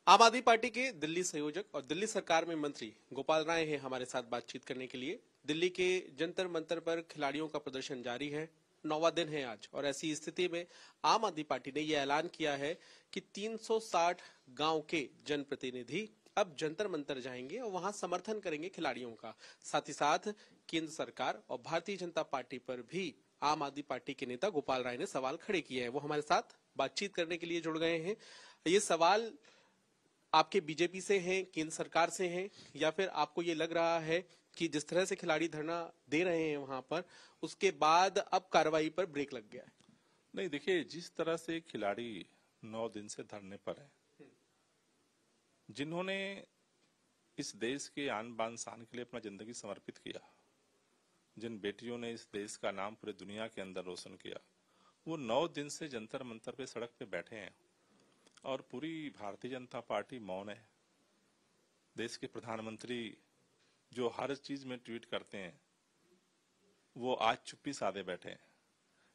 आम आदमी पार्टी के दिल्ली संयोजक और दिल्ली सरकार में मंत्री गोपाल राय हैं हमारे साथ बातचीत करने के लिए। दिल्ली के जंतर मंतर पर खिलाड़ियों का प्रदर्शन जारी है। 9वां दिन है आज और ऐसी स्थिति में आम आदमी पार्टी ने यह ऐलान किया है कि 360 गांव के जनप्रतिनिधि अब जंतर मंतर जाएंगे और वहां समर्थन करेंगे खिलाड़ियों का। साथ ही साथ केंद्र सरकार और भारतीय जनता पार्टी पर भी आम आदमी पार्टी के नेता गोपाल राय ने सवाल खड़े किए हैं। वो हमारे साथ बातचीत करने के लिए जुड़ गए हैं। ये सवाल आपके बीजेपी से हैं, केंद्र सरकार से हैं, या फिर आपको ये लग रहा है कि जिस तरह से खिलाड़ी धरना दे रहे हैं वहां पर, उसके बाद अब कार्रवाई पर ब्रेक लग गया है? नहीं, देखिए, जिस तरह से खिलाड़ी 9 दिन से धरने पर है, जिन्होंने इस देश के आन बान शान के लिए अपना जिंदगी समर्पित किया, जिन बेटियों ने इस देश का नाम पूरे दुनिया के अंदर रोशन किया, वो 9 दिन से जंतर मंतर पे सड़क पे बैठे हैं और पूरी भारतीय जनता पार्टी मौन है। देश के प्रधानमंत्री जो हर चीज में ट्वीट करते हैं, वो आज चुप्पी साधे बैठे हैं।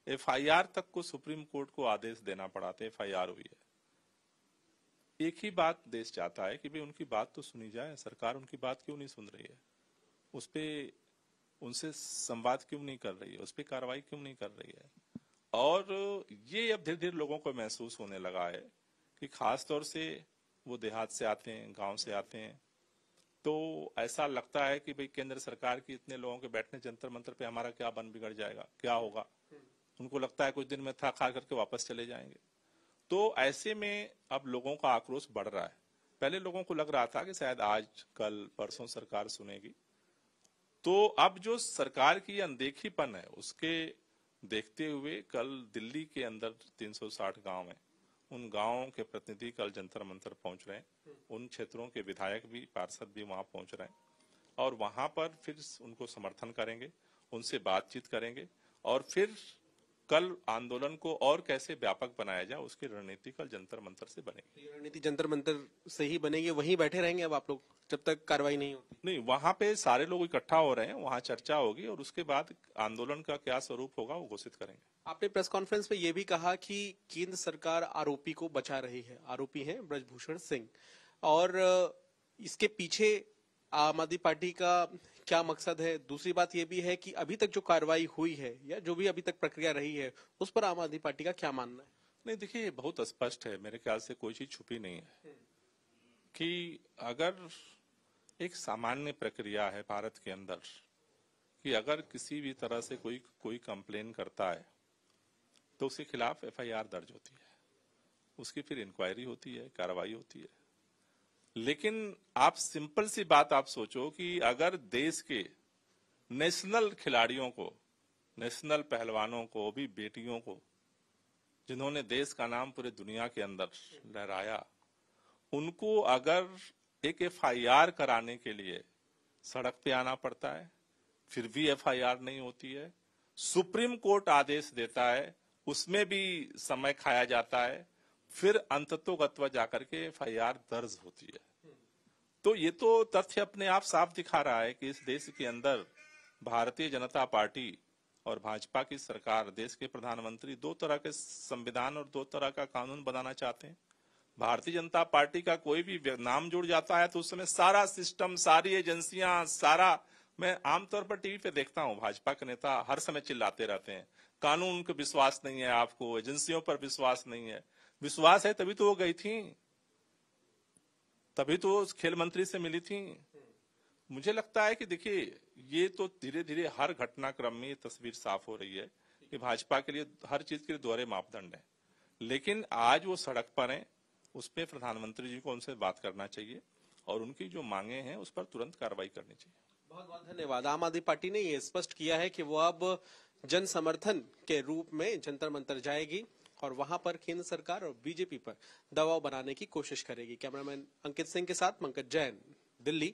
एफआईआर तक को सुप्रीम कोर्ट को आदेश देना पड़ा था, एफआईआर हुई है। एक ही बात देश चाहता है कि भाई उनकी बात तो सुनी जाए। सरकार उनकी बात क्यों नहीं सुन रही है? उस पे उनसे संवाद क्यों नहीं कर रही है? उस पे कार्रवाई क्यों नहीं कर रही है? और ये अब धीरे धीरे लोगों को महसूस होने लगा है कि खास तौर से वो देहात से आते हैं, गांव से आते हैं, तो ऐसा लगता है कि भाई केंद्र सरकार की इतने लोगों के बैठने जंतर मंतर पे हमारा क्या बन बिगड़ जाएगा, क्या होगा। उनको लगता है कुछ दिन में थक खा करके वापस चले जाएंगे। तो ऐसे में अब लोगों का आक्रोश बढ़ रहा है। पहले लोगों को लग रहा था कि शायद आज कल परसों सरकार सुनेगी, तो अब जो सरकार की अनदेखीपन है उसके देखते हुए कल दिल्ली के अंदर 360 गांव हैं, उन गांवों के प्रतिनिधि कल जंतर मंतर पहुंच रहे हैं। उन क्षेत्रों के विधायक भी, पार्षद भी वहां पहुंच रहे हैं और वहां पर फिर उनको समर्थन करेंगे, उनसे बातचीत करेंगे और फिर कल आंदोलन को और कैसे व्यापक बनाया जाए उसकी रणनीति कल जंतर मंतर से बनेगी। रणनीति जंतर मंतर से ही बनेगी? वहीं बैठे रहेंगे अब आप लोग जब तक कार्रवाई नहीं होती? नहीं, वहां पे सारे लोग इकट्ठा हो रहे हैं, वहां चर्चा होगी और उसके बाद आंदोलन का क्या स्वरूप होगा वो घोषित करेंगे। आपने प्रेस कॉन्फ्रेंस में ये भी कहा कि केंद्र सरकार आरोपी को बचा रही है। आरोपी हैं ब्रजभूषण सिंह, और इसके पीछे आम आदमी पार्टी का क्या मकसद है? दूसरी बात यह भी है कि अभी तक जो कार्रवाई हुई है या जो भी अभी तक प्रक्रिया रही है, उस पर आम आदमी पार्टी का क्या मानना है? नहीं, देखिए, ये बहुत स्पष्ट है, मेरे ख्याल से कोई चीज छुपी नहीं है कि अगर एक सामान्य प्रक्रिया है भारत के अंदर कि अगर किसी भी तरह से कोई कंप्लेन करता है तो उसके खिलाफ एफआईआर दर्ज होती है, उसकी फिर इंक्वायरी होती है, कार्रवाई होती है। लेकिन आप सिंपल सी बात आप सोचो कि अगर देश के नेशनल खिलाड़ियों को, नेशनल पहलवानों को, भी बेटियों को, जिन्होंने देश का नाम पूरे दुनिया के अंदर लहराया, उनको अगर एक एफआईआर कराने के लिए सड़क पे आना पड़ता है, फिर भी एफआईआर नहीं होती है, सुप्रीम कोर्ट आदेश देता है, उसमें भी समय खाया जाता है, फिर अंततोगत्वा जाकर के एफआईआर दर्ज होती है। तो ये तो तथ्य अपने आप साफ दिखा रहा है कि इस देश के अंदर भारतीय जनता पार्टी और भाजपा की सरकार, देश के प्रधानमंत्री 2 तरह के संविधान और 2 तरह का कानून बनाना चाहते हैं। भारतीय जनता पार्टी का कोई भी नाम जुड़ जाता है तो उस समय सारा सिस्टम, सारी एजेंसियां, सारा, मैं आमतौर पर टीवी पे देखता हूं भाजपा के नेता हर समय चिल्लाते रहते हैं, कानून पे विश्वास नहीं है आपको, एजेंसियों पर विश्वास नहीं है। विश्वास है तभी तो वो गई थी, तभी तो खेल मंत्री से मिली थी। मुझे लगता है कि देखिए, ये तो धीरे धीरे हर घटनाक्रम में ये तस्वीर साफ हो रही है कि भाजपा के लिए हर चीज के लिए दोहरे मापदंड है। लेकिन आज वो सड़क पर हैं, उस पर प्रधानमंत्री जी को उनसे बात करना चाहिए और उनकी जो मांगे हैं उस पर तुरंत कार्रवाई करनी चाहिए। बहुत बहुत धन्यवाद। आम आदमी पार्टी ने ये स्पष्ट किया है कि वो अब जन समर्थन के रूप में जंतर मंतर जाएगी और वहां पर केंद्र सरकार और बीजेपी पर दबाव बनाने की कोशिश करेगी। कैमरामैन अंकित सिंह के साथ पंकज जैन, दिल्ली।